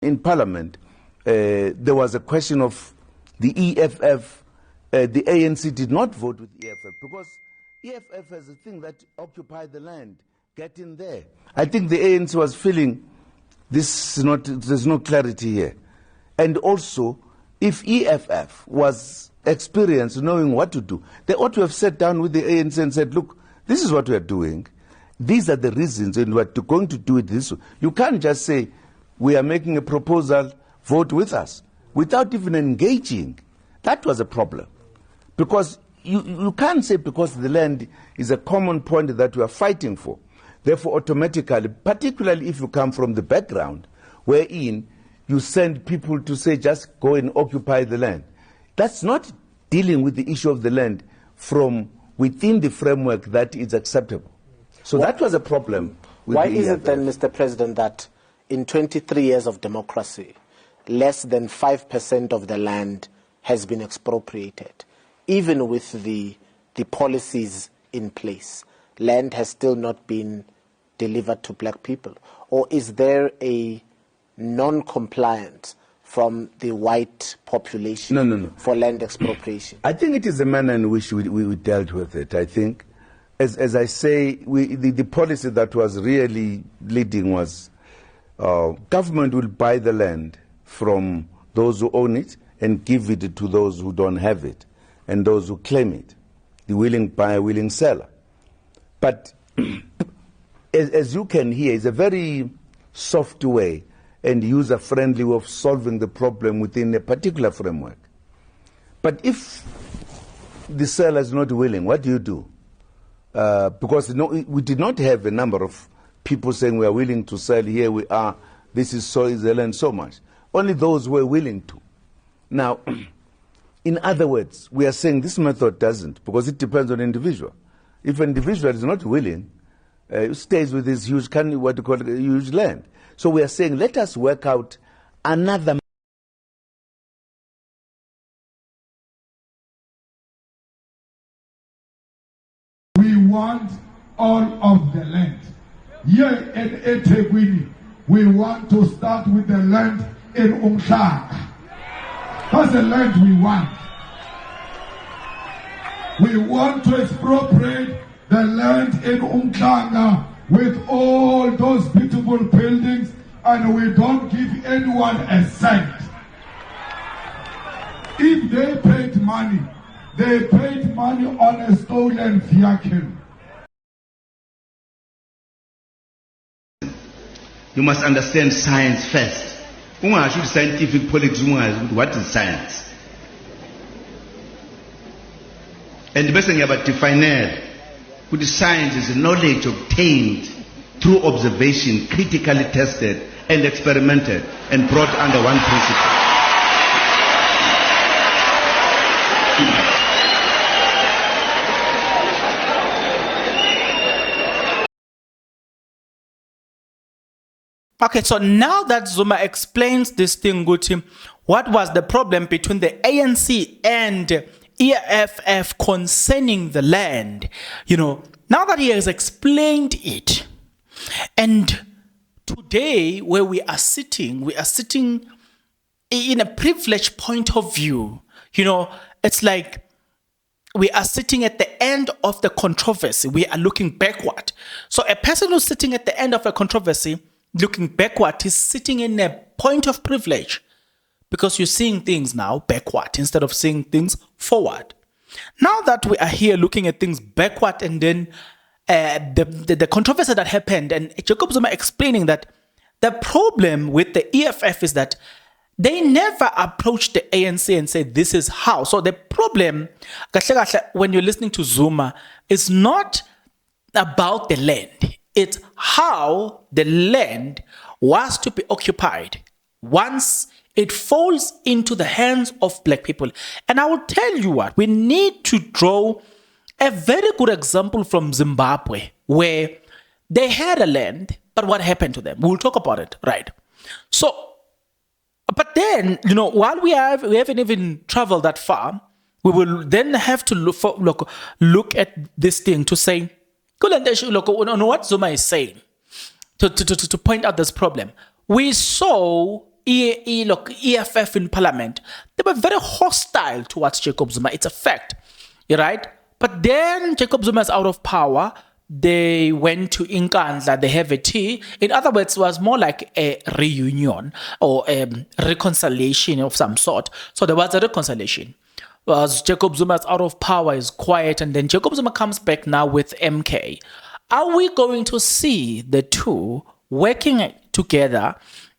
in Parliament, there was a question of the EFF. The ANC did not vote with EFF because EFF has a thing that occupy the land, get in there. I think the ANC was feeling this is not, there's no clarity here. And also, if EFF was experienced knowing what to do, they ought to have sat down with the ANC and said, look, this is what we are doing. These are the reasons, and we're going to do it this way. You can't just say, we are making a proposal, vote with us, without even engaging. That was a problem. Because you can't say because the land is a common point that we are fighting for. Therefore, automatically, particularly if you come from the background, wherein you send people to say, just go and occupy the land. That's not dealing with the issue of the land from within the framework that is acceptable. So that was a problem. Why is it then, Mr. President, that in 23 years of democracy, less than 5% of the land has been expropriated? Even with the policies in place, land has still not been delivered to black people? Or is there a non-compliance from the white population for land expropriation? I think it is the manner in which we dealt with it. I think, as I say, the policy that was really leading was government will buy the land from those who own it and give it to those who don't have it and those who claim it, the willing buyer, willing seller. But as you can hear, it's a very soft way and user-friendly way of solving the problem within a particular framework. But if the seller is not willing, what do you do? Because we did not have a number of people saying we are willing to sell, here we are, this is so, is the land so much. Only those were willing to. Now, in other words, we are saying this method doesn't, because it depends on the individual. If an individual is not willing, stays with this huge, huge land. So we are saying, let us work out another. We want all of the land. Here in eThekwini, we want to start with the land in Umhlanga. That's the land we want. We want to expropriate the land in Umhlanga with all those beautiful buildings, and we don't give anyone a cent. If they paid money, they paid money on a stolen vehicle. You must understand science first. Ungasho scientific politics, what is science? And bese ngiyabadefiner ukuthi science is knowledge obtained through observation, critically tested and experimented and brought under one principle. Okay, so now that Zuma explains this thing, Guti, what was the problem between the ANC and EFF concerning the land? You know, now that he has explained it, and today where we are sitting in a privileged point of view. You know, it's like we are sitting at the end of the controversy. We are looking backward. So a person who's sitting at the end of a controversy, looking backward, is sitting in a point of privilege because you're seeing things now backward instead of seeing things forward. Now that we are here looking at things backward, and then the controversy that happened, and Jacob Zuma explaining that the problem with the EFF is that they never approached the ANC and said, this is how. So the problem, when you're listening to Zuma, is not about the land. It's how the land was to be occupied once it falls into the hands of black people. And I will tell you what, we need to draw a very good example from Zimbabwe, where they had a land, but what happened to them? We'll talk about it, right? So, but then, you know, while we haven't even traveled that far, we will then have to look at this thing to say, on what Zuma is saying, to point out this problem. We saw EFF in parliament, they were very hostile towards Jacob Zuma. It's a fact, right? But then Jacob Zuma is out of power. They went to Inkandla, they have a tea. In other words, it was more like a reunion or a reconciliation of some sort. So there was a reconciliation. As Jacob Zuma is out of power, is quiet, and then Jacob Zuma comes back now with MK. Are we going to see the two working together?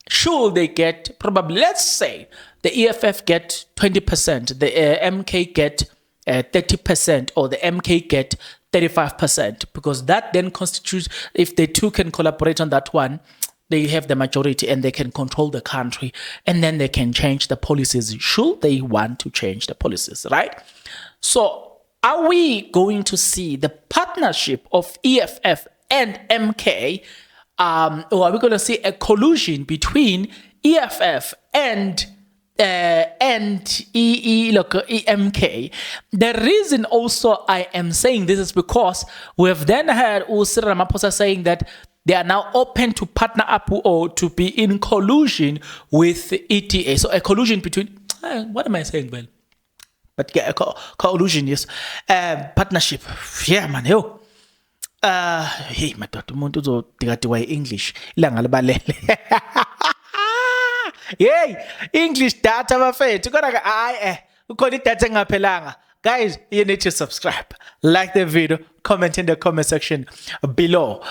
Should they get, probably, let's say, the EFF get 20%, the MK get 30%, or the MK get 35%, because that then constitutes, if the two can collaborate on that one, they have the majority and they can control the country, and then they can change the policies should they want to change the policies, right? So are we going to see the partnership of EFF and MK, or are we going to see a collusion between EFF and EMK? The reason also I am saying this is because we have then heard Cyril Ramaphosa saying that they are now open to partner up or to be in collusion with ETA. So a collusion between, what am I saying, well? But yeah, collusion, yes. Partnership. Yeah, man, yo. Hey, madoda umuntu uzodikadiwa English ilanga libalele. Yay, English data bafethu kodwa hayi ukhona idatha engaphelanga. Guys, you need to subscribe, like the video, comment in the comment section below.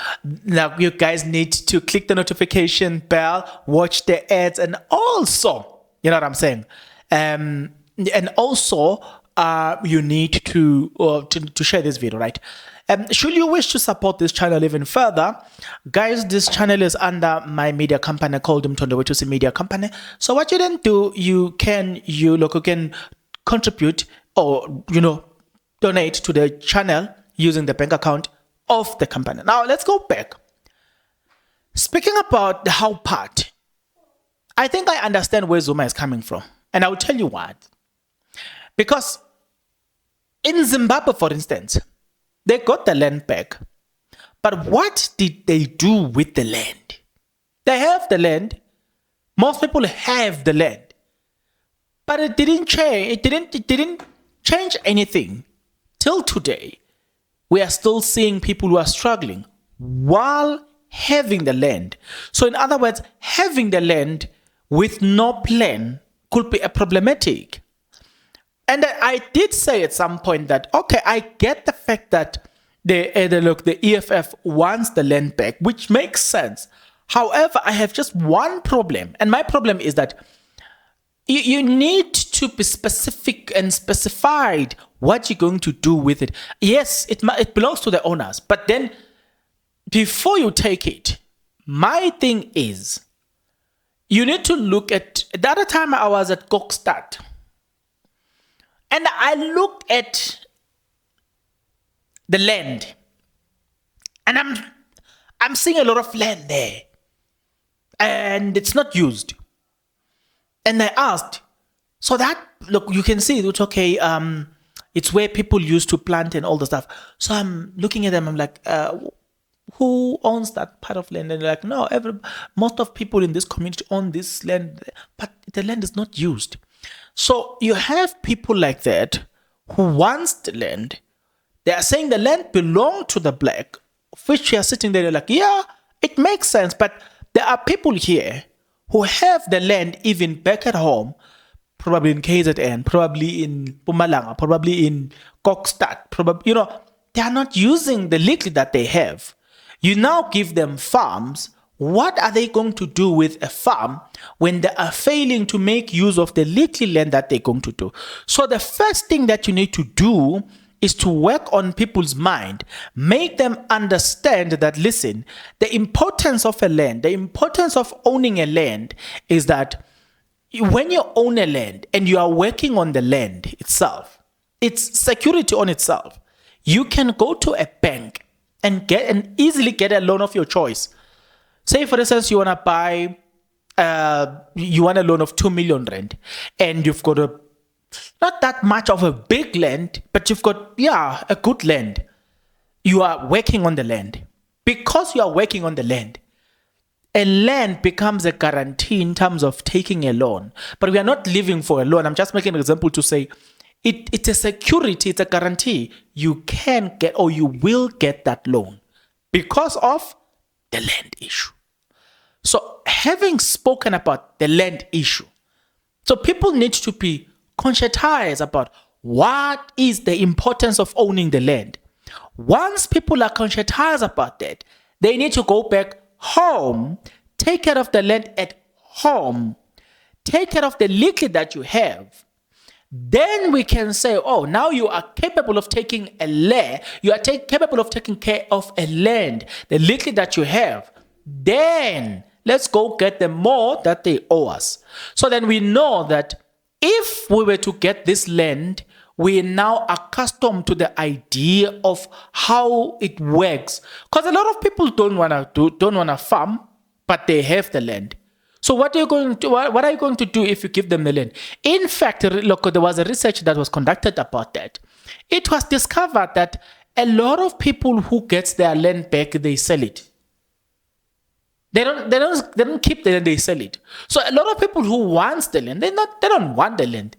Now you guys need to click the notification bell, watch the ads, and also, you know what I'm saying, and also you need to share this video, right? Should you wish to support this channel even further, guys, this channel is under my media company called mthondo, Wethusi Media Company. So what you then do, you can contribute or donate to the channel using the bank account of the company. Now let's go back. Speaking about the how part, I think I understand where Zuma is coming from, and I'll tell you what. Because in Zimbabwe, for instance, they got the land back. But what did they do with the land? They have the land. Most people have the land. But it didn't change. It didn't change anything. Till today, we are still seeing people who are struggling while having the land. So in other words, having the land with no plan could be a problematic. And I did say at some point that, okay, I get the fact that the EFF wants the land back, which makes sense. However, I have just one problem. And my problem is that you need to be specific and specified what you're going to do with it. Yes, it belongs to the owners. But then before you take it, my thing is, you need to look at, the other time I was at Kokstad, and I looked at the land, and I'm seeing a lot of land there, and it's not used. And I asked, so that, look, you can see it's okay. It's where people used to plant and all the stuff. So I'm looking at them. I'm like, who owns that part of land? And they're like, no, most of people in this community own this land, but the land is not used. So you have people like that who wants the land. They are saying the land belongs to the black, which you are sitting there, they're like, yeah, it makes sense. But there are people here who have the land even back at home, probably in KZN, probably in Mpumalanga, probably in Kokstad, probably, they are not using the legal that they have. You now give them farms. What are they going to do with a farm when they are failing to make use of the legal land that they're going to do? So the first thing that you need to do is to work on people's mind, make them understand that, listen, the importance of a land, the importance of owning a land is that when you own a land and you are working on the land itself, it's security on itself. You can go to a bank and easily get a loan of your choice. Say, for instance, you want to buy, you want a loan of 2 million rand, and you've got not that much of a big land, but you've got, a good land. You are working on the land. Because you are working on the land, a land becomes a guarantee in terms of taking a loan. But we are not living for a loan. I'm just making an example to say it's a security, it's a guarantee. You can get or you will get that loan because of the land issue. So having spoken about the land issue, so people need to be conscientized about what is the importance of owning the land. Once people are conscientized about that, they need to go back home, take care of the land at home, take care of the little that you have. Then we can say, oh, now you are capable of taking a land, you are capable of taking care of a land, the little that you have. Then let's go get the more that they owe us. So then we know that if we were to get this land, we are now accustomed to the idea of how it works. Because a lot of people don't wanna farm, but they have the land. So what are you going to do if you give them the land? In fact, look, there was a research that was conducted about that. It was discovered that a lot of people who get their land back, they sell it. They don't keep the land, they sell it. So a lot of people who want the land, they don't want the land.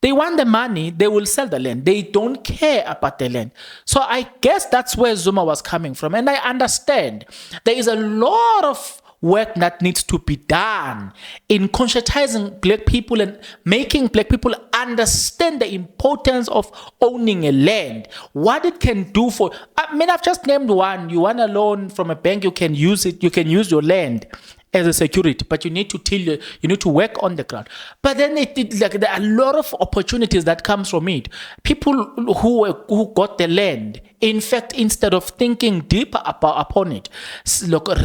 They want the money, they will sell the land. They don't care about the land. So I guess that's where Zuma was coming from. And I understand there is a lot of work that needs to be done in conscientizing black people and making black people understand the importance of owning a land, what it can do for. I mean, I've just named one. You want a loan from a bank, you can use it. You can use your land as a security, but you need to work on the ground. But then there are a lot of opportunities that comes from it. People who got the land, in fact, instead of thinking deeper upon it,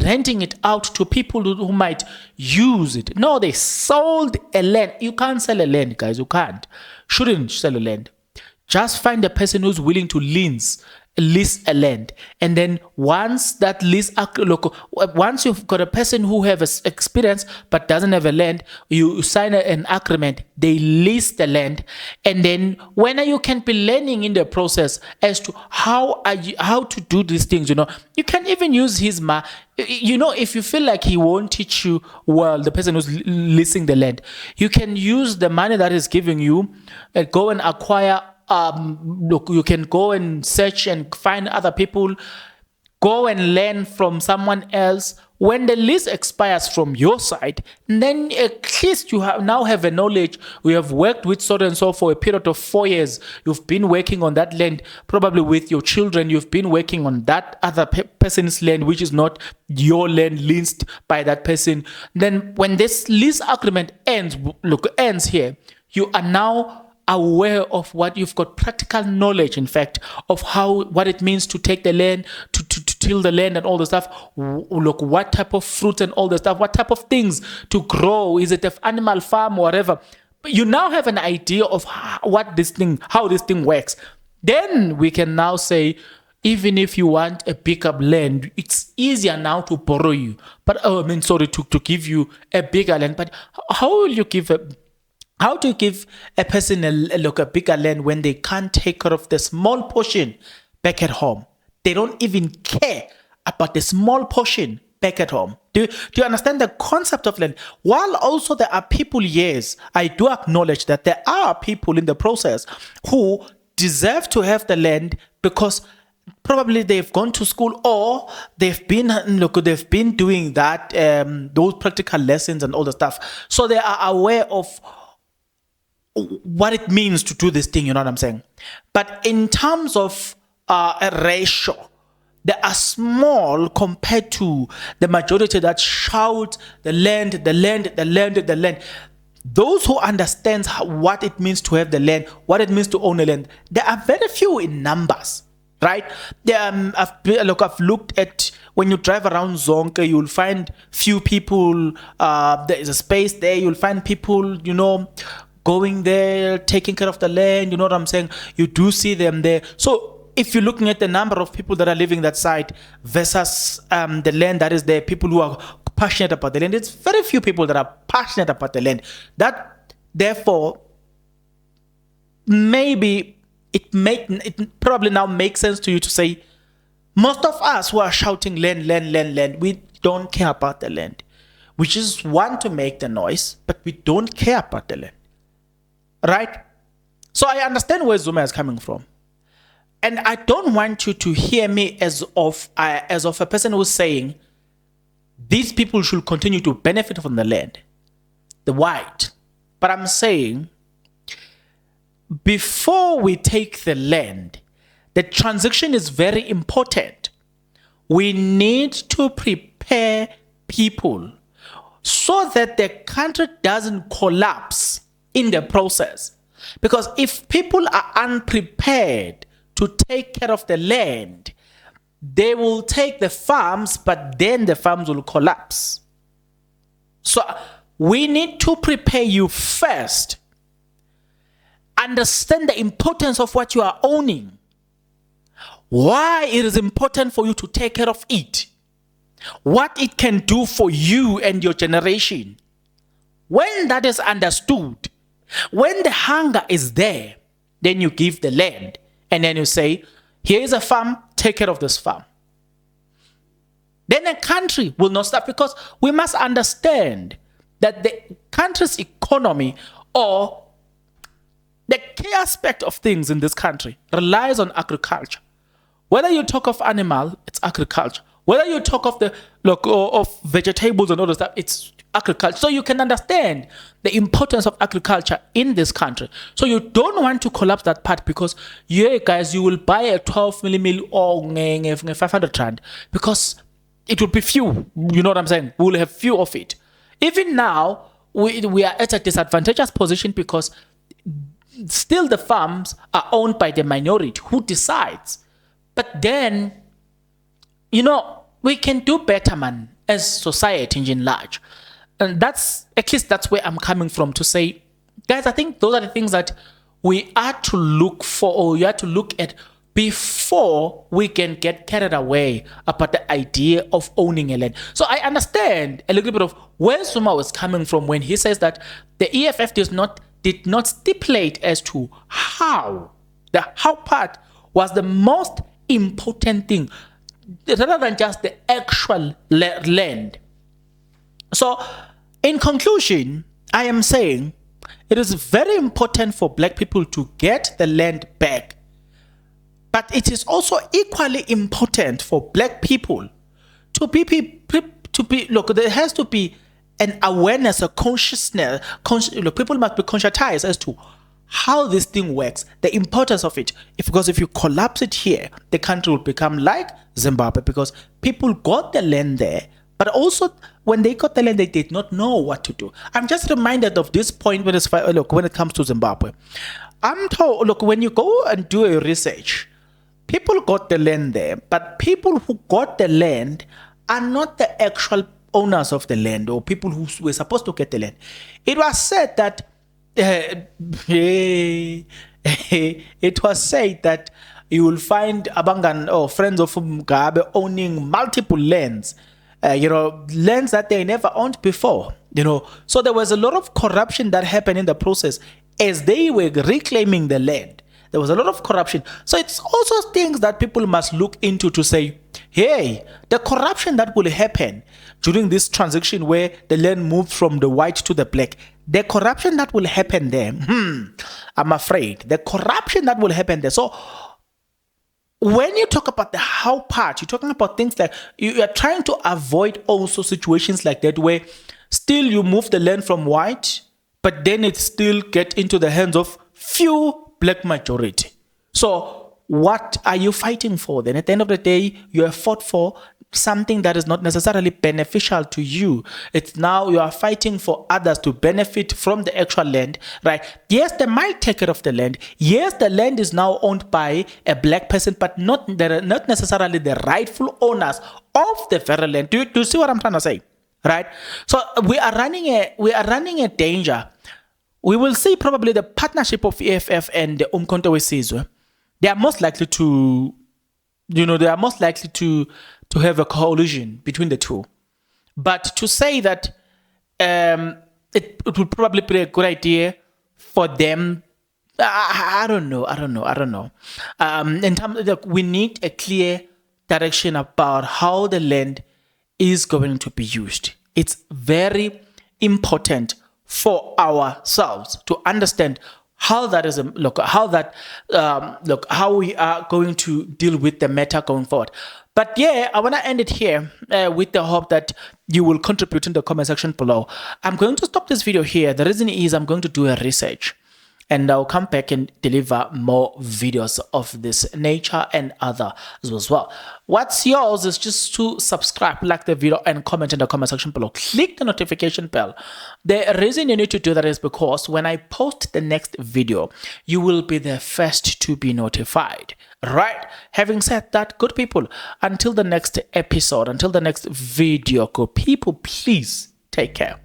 renting it out to people who might use it. No, they sold a land. You can't sell a land, guys. You can't. Shouldn't sell a land. Just find a person who's willing to lease a land, and then once you've got a person who has experience but doesn't have a land, you sign an agreement, they lease the land, and then when you can be learning in the process as to how to do these things. You can even use his if you feel like he won't teach you well, the person who's leasing the land, you can use the money that is giving you and go and acquire. You can go and search and find other people, go and learn from someone else. When the lease expires from your side, then at least you now have a knowledge. We have worked with so and so for a period of 4 years. You've been working on that land, probably with your children. You've been working on that other person's land, which is not your land, leased by that person. Then when this lease agreement ends here, you are now aware of what you've got, practical knowledge, in fact, of what it means to take the land, to till the land and all the stuff. Look, what type of fruit and all the stuff, what type of things to grow. Is it an animal farm or whatever? But you now have an idea of how this thing works. Then we can now say, even if you want a bigger land, it's easier now to borrow you. But to give you a bigger land. But how will you give How do you give a person a bigger land when they can't take care of the small portion back at home? They don't even care about the small portion back at home. Do you understand the concept of land? While also there are people, yes, I do acknowledge that there are people in the process who deserve to have the land because probably they've gone to school or they've been doing that, those practical lessons and all the stuff. So they are aware of what it means to do this thing, you know what I'm saying? But in terms of a ratio, they are small compared to the majority that shout the land. Those who understand what it means to have the land, what it means to own a land, there are very few in numbers, right? I've looked at, when you drive around Zonke, you'll find few people, there is a space there, you'll find people, going there, taking care of the land, you know what I'm saying? You do see them there. So if you're looking at the number of people that are living that site versus the land that is there, people who are passionate about the land, it's very few people that are passionate about the land. That, therefore, maybe it probably now makes sense to you to say Most of us who are shouting land, land, land, land, we don't care about the land. We just want to make the noise, but we don't care about the land. Right? So I understand where Zuma is coming from. And I don't want you to hear me as of a person who's saying these people should continue to benefit from the land, the white. But I'm saying before we take the land, the transition is very important. We need to prepare people so that the country doesn't collapse in the process. Because if people are unprepared to take care of the land, they will take the farms, but then the farms will collapse. So we need to prepare you first. Understand the importance of what you are owning. Why it is important for you to take care of it. What it can do for you and your generation. When that is understood, when the hunger is there, then you give the land. And then you say, here is a farm, take care of this farm. Then a country will not stop, because we must understand that the country's economy, or the key aspect of things in this country, relies on agriculture. Whether you talk of animal, it's agriculture. Whether you talk of of vegetables and all that stuff, it's agriculture. So you can understand the importance of agriculture in this country. So you don't want to collapse that part, because yeah, guys, you will buy a 12 mm or 500 rand, because it will be few. You know what I'm saying? We will have few of it. Even now, we are at a disadvantageous position, because still the farms are owned by the minority who decides. But then, we can do better, man, as society in large. And that's, at least that's where I'm coming from, to say, guys, I think those are the things that we are to look for, or you have to look at before we can get carried away about the idea of owning a land. So I understand a little bit of where Zuma was coming from when he says that the EFF did not stipulate as to how. The how part was the most important thing, rather than just the actual land. So, in conclusion, I am saying it is very important for black people to get the land back. But it is also equally important for black people to be look, there has to be an awareness, a consciousness. People must be conscientized as to how this thing works, the importance of it. Because if you collapse it here, the country will become like Zimbabwe, because people got the land there, but also when they got the land, they did not know what to do. I'm just reminded of this point when it comes to Zimbabwe. I'm told, look, when you go and do a research, people got the land there, but people who got the land are not the actual owners of the land, or people who were supposed to get the land. It was said that it was said that you will find Abangan or friends of Mugabe owning multiple lands, lands that they never owned before. So there was a lot of corruption that happened in the process as they were reclaiming the land. There was a lot of corruption. So it's also things that people must look into to say, hey, the corruption that will happen during this transition where the land moved from the white to the black, the corruption that will happen there, I'm afraid, the corruption that will happen there. So when you talk about the how part, you're talking about things like you are trying to avoid also situations like that where still you move the land from white, but then it still get into the hands of few black majority. So what are you fighting for then? At the end of the day, you have fought for something that is not necessarily beneficial to you. It's now you are fighting for others to benefit from the actual land, right? Yes, they might take care of the land. Yes, the land is now owned by a black person, but not necessarily the rightful owners of the very land. Do you see what I'm trying to say? Right? So we are running a danger. We will see probably the partnership of EFF and the Umkhonto weSizwe. They are most likely to, have a coalition between the two. But to say that it would probably be a good idea for them, I don't know. In terms of, we need a clear direction about how the land is going to be used. It's very important for ourselves to understand how that is how we are going to deal with the matter going forward. But yeah, I want to end it here with the hope that you will contribute in the comment section below. I'm going to stop this video here. The reason is I'm going to do a research, and I'll come back and deliver more videos of this nature and others as well. What's yours is just to subscribe, like the video, and comment in the comment section below. Click the notification bell. The reason you need to do that is because when I post the next video, you will be the first to be notified. Right? Having said that, good people, until the next episode, until the next video, good people, please take care.